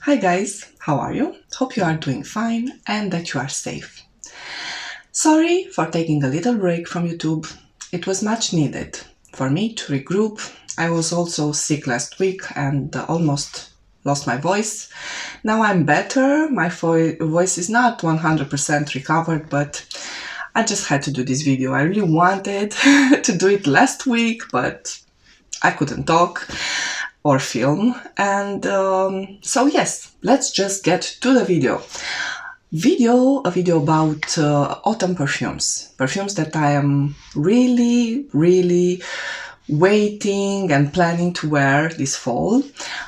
Hi guys, how are you? Hope you are doing fine and that you are safe. Sorry for taking a little break from YouTube. It was much needed for me to regroup. I was also sick last week and almost lost my voice. Now I'm better. My voice is not 100% recovered, but I just had to do this video. I really wanted to do it last week, but I couldn't talk or film. And so yes, let's just get to the video. A video about autumn perfumes that I am really waiting and planning to wear this fall.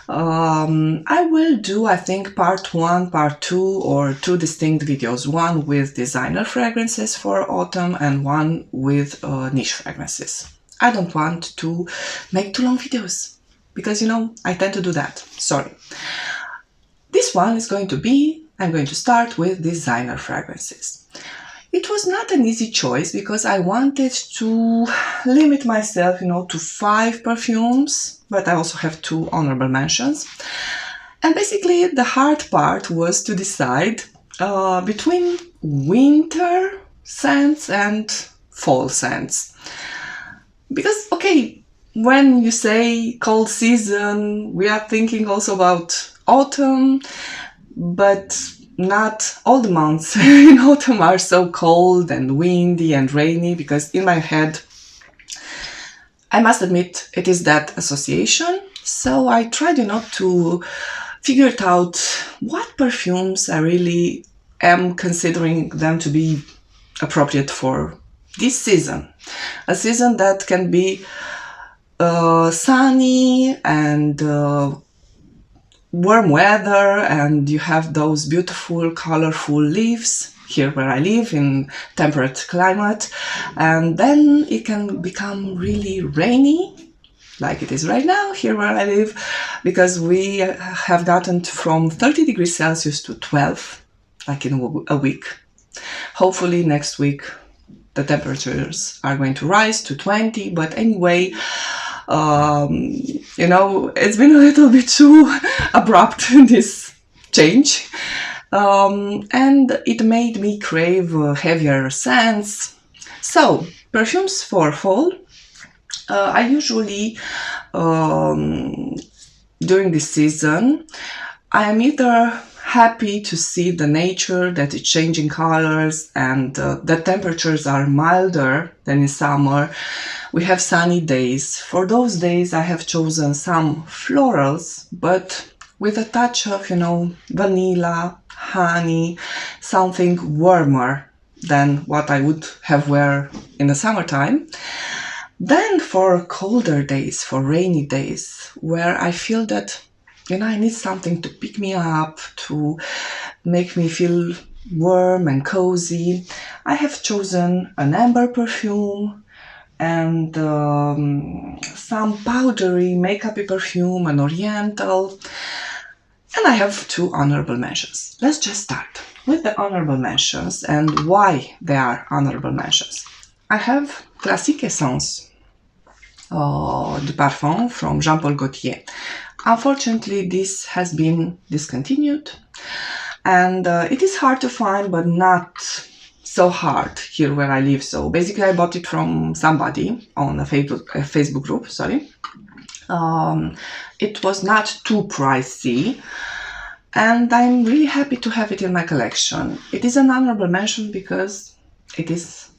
I will do, I think, part 1, part 2, or 2 distinct videos, one with designer fragrances for autumn and one with niche fragrances. I don't want to make too long videos because, I tend to do that. Sorry. This one is going to be, I'm going to start with designer fragrances. It was not an easy choice because I wanted to limit myself, to 5 perfumes, but I also have 2 honorable mentions. And basically the hard part was to decide between winter scents and fall scents. Because, okay, when you say cold season, we are thinking also about autumn, but not all the months in autumn are so cold and windy and rainy, because in my head, I must admit, it is that association. So I tried, to figure it out what perfumes I really am considering them to be appropriate for this season. A season that can be sunny and warm weather, and you have those beautiful colorful leaves here where I live in temperate climate, and then it can become really rainy like it is right now here where I live, because we have gotten from 30 degrees Celsius to 12 like in a week. Hopefully next week the temperatures are going to rise to 20, but anyway, it's been a little bit too abrupt, this change, and it made me crave heavier scents. So, perfumes for fall. I usually, during this season, I am either happy to see the nature that is changing colors and the temperatures are milder than in summer. We have sunny days. For those days I have chosen some florals, but with a touch of, vanilla, honey, something warmer than what I would have wear in the summertime. Then for colder days, for rainy days, where I feel that I need something to pick me up, to make me feel warm and cozy, I have chosen an amber perfume and some powdery makeup-y perfume, an oriental, and I have 2 honorable mentions. Let's just start with the honorable mentions and why they are honorable mentions. I have Classique Essence de Parfum from Jean-Paul Gaultier. Unfortunately, this has been discontinued, and it is hard to find, but not so hard here where I live. So basically I bought it from somebody on a Facebook group, sorry. It was not too pricey, and I'm really happy to have it in my collection. It is an honorable mention because it is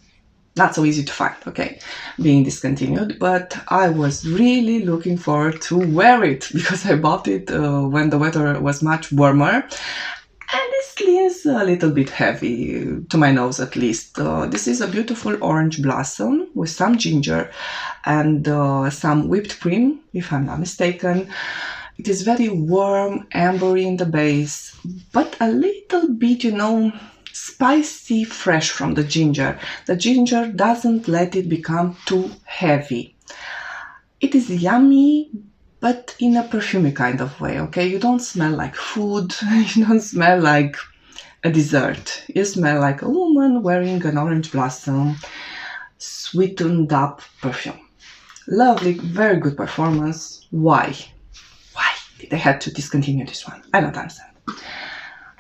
not so easy to find, okay, being discontinued, but I was really looking forward to wear it because I bought it when the weather was much warmer. And this is a little bit heavy, to my nose at least. This is a beautiful orange blossom with some ginger and some whipped cream, if I'm not mistaken. It is very warm, ambery in the base, but a little bit, spicy fresh from the ginger. The ginger doesn't let it become too heavy. It is yummy, but in a perfumey kind of way, okay? You don't smell like food, you don't smell like a dessert. You smell like a woman wearing an orange blossom, sweetened up perfume. Lovely, very good performance. Why? They had to discontinue this one. I don't understand.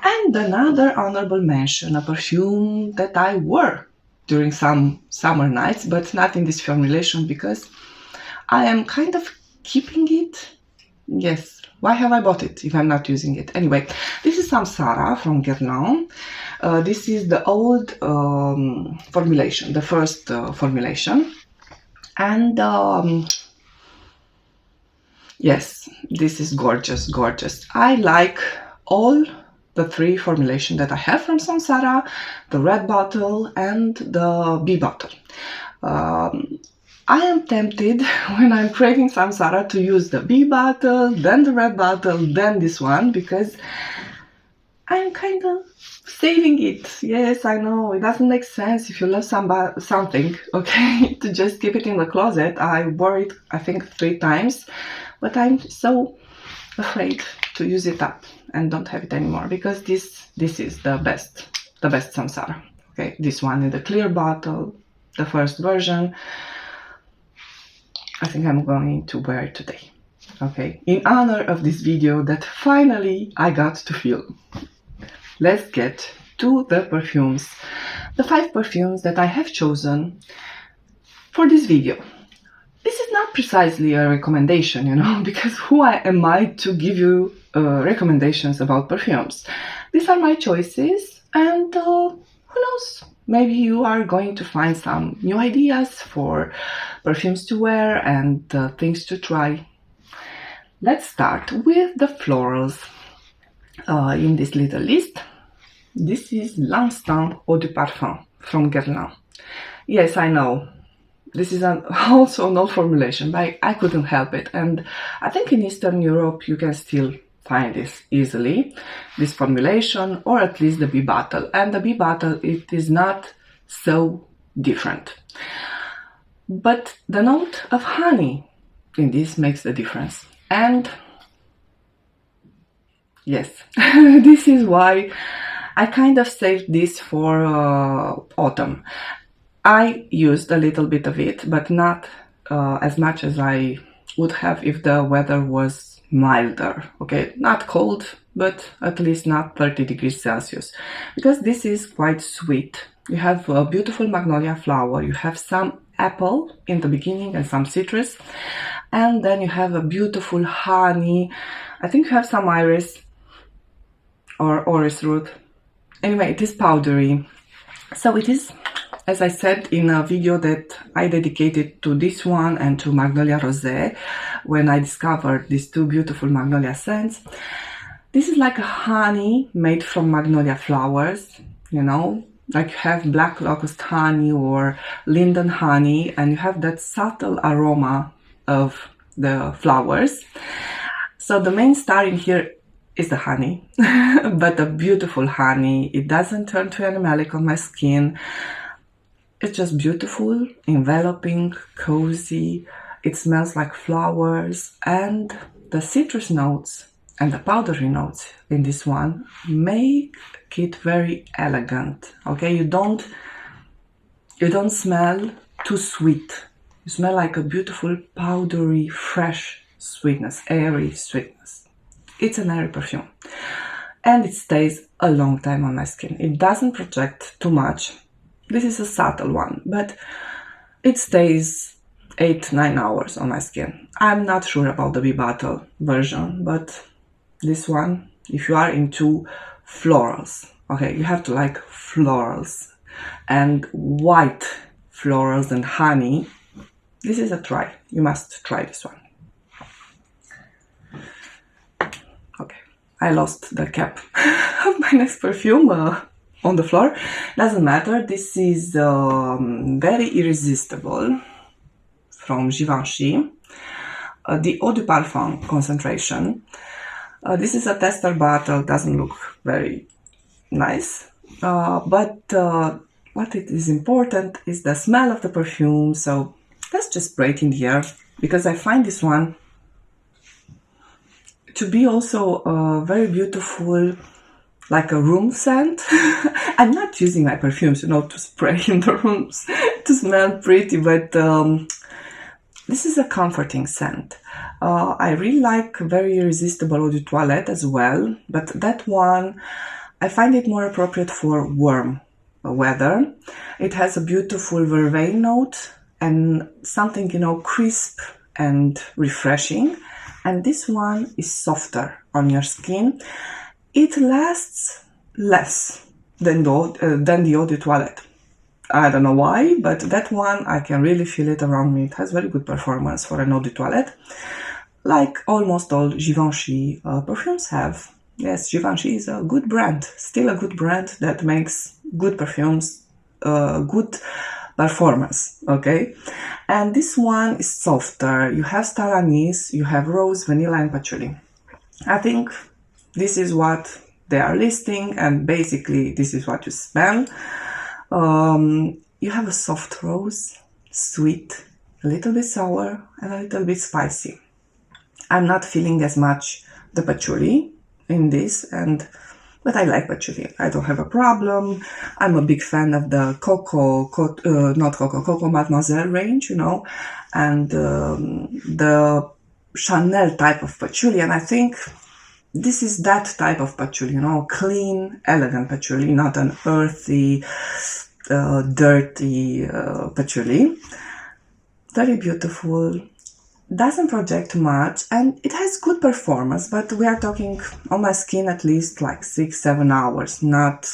And another honorable mention, a perfume that I wore during some summer nights, but not in this formulation because I am kind of keeping it. Yes, why have I bought it if I'm not using it? Anyway, this is Samsara from Guerlain. This is the old formulation, the first formulation. And yes, this is gorgeous, gorgeous. I like all the three formulations that I have from Samsara, the red bottle and the bee bottle. I am tempted when I'm craving Samsara to use the bee bottle, then the red bottle, then this one, because I'm kind of saving it. Yes, I know, it doesn't make sense if you love something, okay, to just keep it in the closet. I wore it, I think, 3 times, but I'm so afraid to use it up and don't have it anymore, because this is the best Samsara. Okay, this one in the clear bottle, the first version. I think I'm going to wear it today. Okay, in honor of this video that finally I got to film. Let's get to the perfumes. The 5 perfumes that I have chosen for this video. This is not precisely a recommendation, you know, because who am I to give you recommendations about perfumes? These are my choices, and who knows, maybe you are going to find some new ideas for perfumes to wear and things to try. Let's start with the florals in this little list. This is Lunchtime Eau de Parfum from Guerlain. Yes, I know. This is also an old formulation, but I couldn't help it. And I think in Eastern Europe you can still find this easily, this formulation, or at least the bee bottle. And the bee bottle, it is not so different. But the note of honey in this makes the difference. And yes, this is why I kind of saved this for autumn. I used a little bit of it, but not as much as I would have if the weather was milder. Okay, not cold, but at least not 30 degrees Celsius, because this is quite sweet. You have a beautiful magnolia flower, you have some apple in the beginning and some citrus, and then you have a beautiful honey. I think you have some iris or orris root. Anyway, it is powdery. So it is, as I said in a video that I dedicated to this one and to Magnolia Rosé, when I discovered these 2 beautiful magnolia scents. This is like a honey made from magnolia flowers, you know, like you have black locust honey or linden honey, and you have that subtle aroma of the flowers. So the main star in here is the honey, but a beautiful honey. It doesn't turn to animalic on my skin. It's just beautiful, enveloping, cozy. It smells like flowers, and the citrus notes and the powdery notes in this one make it very elegant. Okay, you don't smell too sweet. You smell like a beautiful powdery, fresh sweetness, airy sweetness. It's an airy perfume, and it stays a long time on my skin. It doesn't project too much. This is a subtle one, but it stays 8-9 hours on my skin. I'm not sure about the bee bottle version, but this one, if you are into florals, okay, you have to like florals and white florals and honey. This is a try. You must try this one. Okay, I lost the cap of my next perfume on the floor. Doesn't matter. This is very Irresistible from Givenchy, the Eau de Parfum concentration. This is a tester bottle, doesn't look very nice, but what it is important is the smell of the perfume. So let's just spray it in the air, because I find this one to be also very beautiful, like a room scent. I'm not using my perfumes, you know, to spray in the rooms to smell pretty, but This is a comforting scent. I really like very Irresistible Eau de Toilette as well, but that one, I find it more appropriate for warm weather. It has a beautiful vervein note and something, crisp and refreshing. And this one is softer on your skin. It lasts less than the Eau de Toilette. I don't know why, but that one, I can really feel it around me. It has very good performance for an Eau de Toilette, like almost all Givenchy perfumes have. Yes, Givenchy is a good brand, still a good brand that makes good perfumes, good performance, okay? And this one is softer. You have star anise, you have rose, vanilla, and patchouli. I think this is what they are listing, and basically this is what you smell. You have a soft rose, sweet, a little bit sour, and a little bit spicy. I'm not feeling as much the patchouli in this, but I like patchouli. I don't have a problem. I'm a big fan of the Coco Mademoiselle range, and the Chanel type of patchouli, and I think this is that type of patchouli, clean, elegant patchouli, not an earthy, dirty patchouli. Very beautiful, doesn't project much, and it has good performance, but we are talking on my skin at least like 6-7 hours, not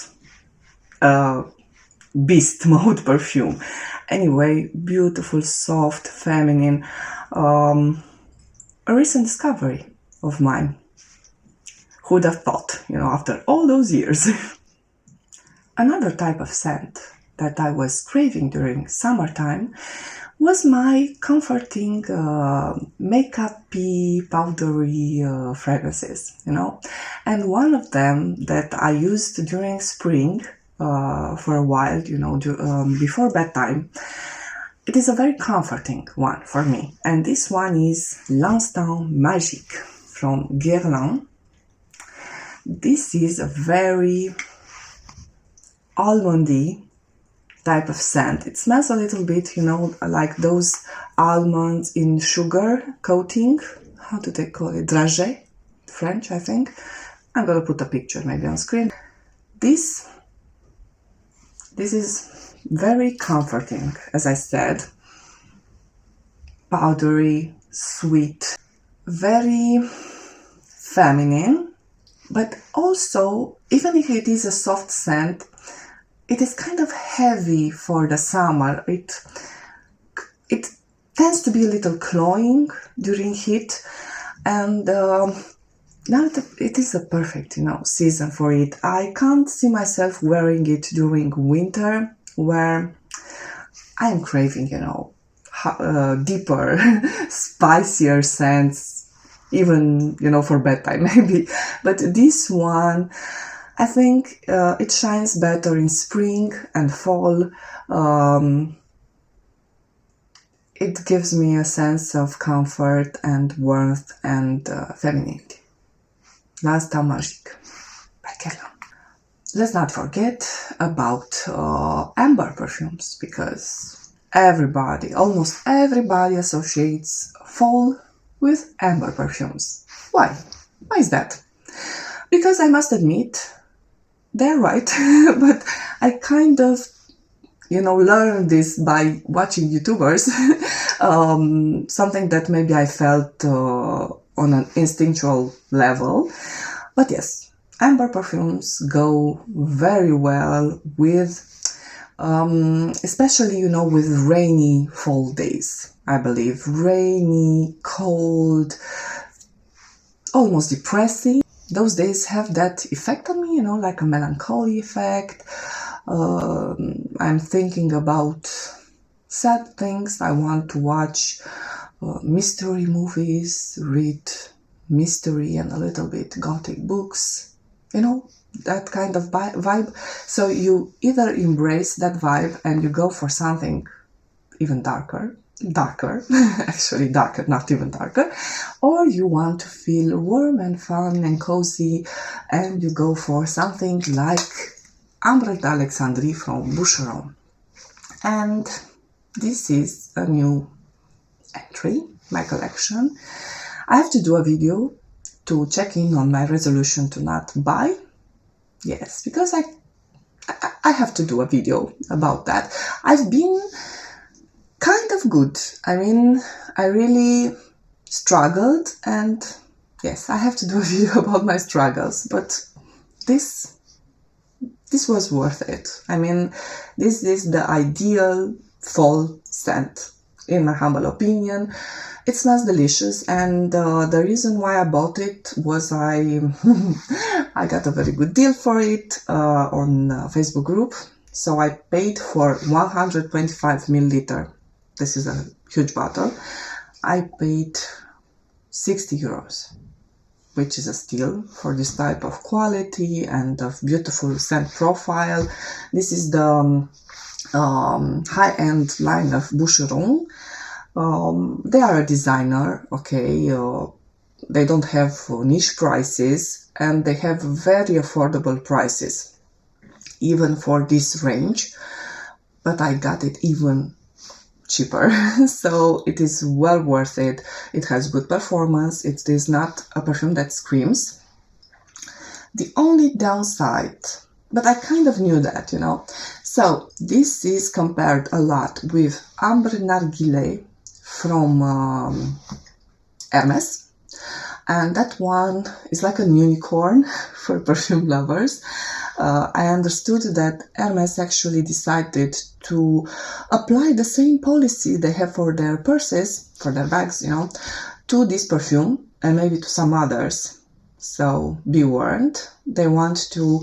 beast mode perfume. Anyway, beautiful, soft, feminine, a recent discovery of mine. Who'd have thought, after all those years. Another type of scent that I was craving during summertime was my comforting makeup-y, powdery fragrances, And one of them that I used during spring for a while, before bedtime, it is a very comforting one for me. And this one is L'Instant Magique from Guerlain. This is a very almondy type of scent. It smells a little bit, like those almonds in sugar coating. How do they call it? Dragée, French, I think. I'm gonna put a picture maybe on screen. This is very comforting, as I said. Powdery, sweet, very feminine. But also, even if it is a soft scent, it is kind of heavy for the summer. It tends to be a little cloying during heat, and now it is a perfect, season for it. I can't see myself wearing it during winter, where I am craving, deeper, spicier scents. Even, for bedtime maybe. But this one, I think it shines better in spring and fall. It gives me a sense of comfort and warmth and femininity. L'Instant Magique by Guerlain. Let's not forget about Ambre perfumes, because almost everybody associates fall with Ambre perfumes. Why? Why is that? Because I must admit, they're right, but I kind of, learned this by watching YouTubers, something that maybe I felt on an instinctual level. But yes, Ambre perfumes go very well with, especially, with rainy fall days. I believe rainy, cold, almost depressing. Those days have that effect on me, like a melancholy effect. I'm thinking about sad things. I want to watch mystery movies, read mystery and a little bit gothic books, that kind of vibe. So you either embrace that vibe and you go for something even darker, actually darker, not even darker, or you want to feel warm and fun and cozy and you go for something like Ambre d'Alexandrie from Boucheron. And this is a new entry, my collection. I have to do a video to check in on my resolution to not buy. Yes, because I have to do a video about that. I've been kind of good. I mean, I really struggled, and yes, I have to do a video about my struggles, but this was worth it. I mean, this is the ideal fall scent, in my humble opinion. It smells delicious, and the reason why I bought it was I got a very good deal for it on a Facebook group. So I paid for 125 milliliter. This is a huge bottle. I paid 60 euros, which is a steal for this type of quality and of beautiful scent profile. This is the high-end line of Boucheron. They are a designer, okay, they don't have niche prices, and they have very affordable prices, even for this range, but I got it even cheaper, so it is well worth it. It has good performance. It is not a perfume that screams. The only downside, but I kind of knew that, you know. So this is compared a lot with Ambre Narguilé from Hermes, and that one is like a unicorn for perfume lovers. I understood that Hermes actually decided to apply the same policy they have for their purses, for their bags, you know, to this perfume and maybe to some others. So be warned, they want to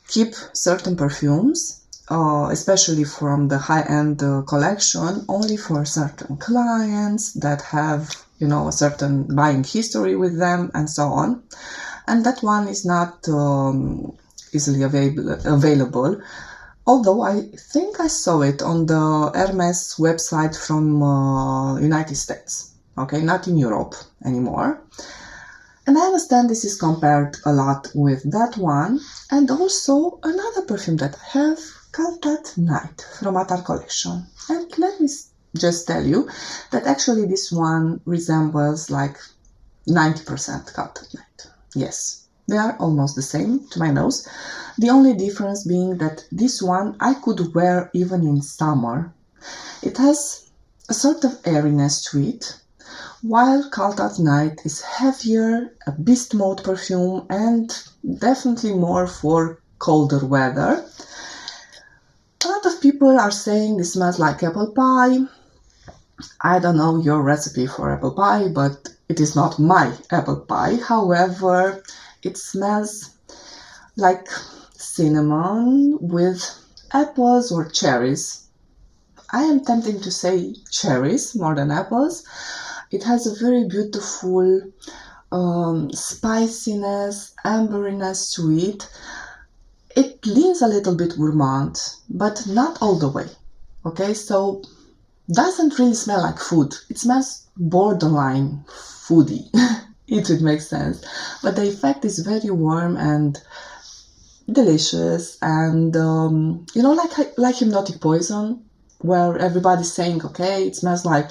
keep certain perfumes, especially from the high-end collection, only for certain clients that have, you know, a certain buying history with them and so on. And that one is not easily available, although I think I saw it on the Hermes website from United States, okay, not in Europe anymore. And I understand this is compared a lot with that one, and also another perfume that I have, Cult at Night from Attar collection. And let me just tell you that actually this one resembles like 90% Cult at Night. Yes, they are almost the same to my nose. The only difference being that this one I could wear even in summer. It has a sort of airiness to it, while Cult at Night is heavier, a beast mode perfume, and definitely more for colder weather. A lot of people are saying this smells like apple pie. I don't know your recipe for apple pie, but it is not my apple pie. However, it smells like cinnamon with apples or cherries. I am tempted to say cherries more than apples. It has a very beautiful spiciness, amberiness to it. It leans a little bit gourmand, but not all the way. Okay, so doesn't really smell like food. It smells borderline foodie, if it makes sense. But the effect is very warm and delicious, and you know, like Hypnotic Poison, where everybody's saying, okay, it smells like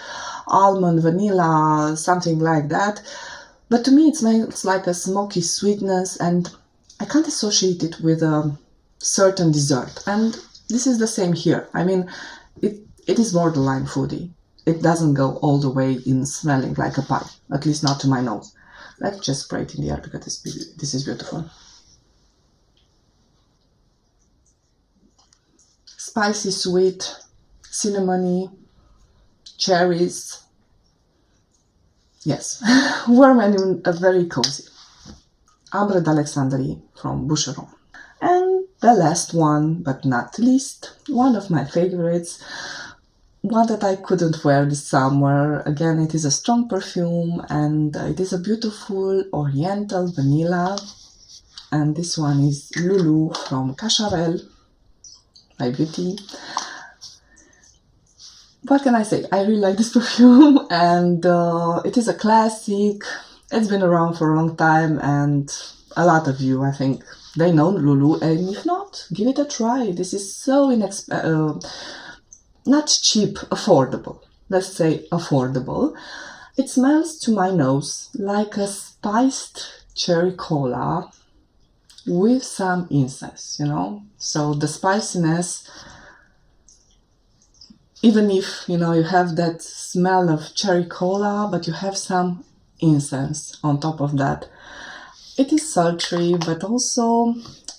almond, vanilla, something like that. But to me, it smells like a smoky sweetness, and I can't associate it with a certain dessert. And this is the same here. I mean, it is borderline foodie. It doesn't go all the way in smelling like a pie, at least not to my nose. Let's just spray it in the air because this is beautiful. Spicy, sweet, cinnamony, cherries. Yes, warm and very cozy. Ambre d'Alexandrie from Boucheron. And the last one, but not least, one of my favorites, one that I couldn't wear this summer. Again, it is a strong perfume, and it is a beautiful oriental vanilla. And this one is Loulou from Cacharel, my beauty. What can I say? I really like this perfume, and it is a classic. It's been around for a long time, and a lot of you, I think, they know Loulou, and if not, give it a try. This is so not cheap, affordable. let's say, affordable. It smells to my nose like a spiced cherry cola with some incense, you know. So the spiciness, even if, you know, you have that smell of cherry cola, but you have some incense on top of that. It is sultry, but also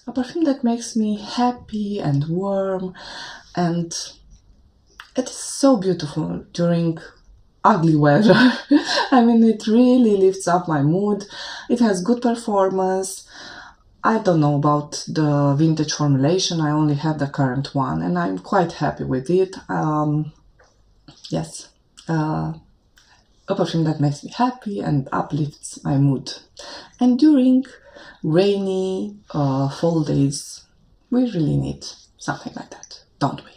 a perfume that makes me happy and warm, and it is so beautiful during ugly weather. I mean, it really lifts up my mood. It has good performance. I don't know about the vintage formulation. I only have the current one, and I'm quite happy with it. Yes, a perfume that makes me happy and uplifts my mood. And during rainy fall days, we really need something like that, don't we?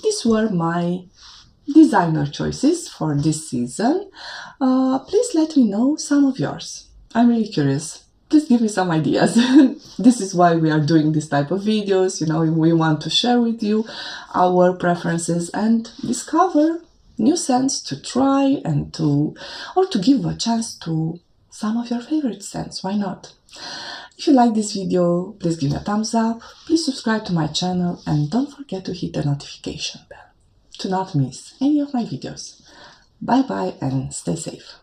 These were my designer choices for this season. Please let me know some of yours. I'm really curious. Please give me some ideas. This is why we are doing this type of videos. You know, we want to share with you our preferences and discover new scents to try and to give a chance to some of your favorite scents. Why not? If you like this video, please give me a thumbs up. Please subscribe to my channel and don't forget to hit the notification bell to not miss any of my videos. Bye bye and stay safe.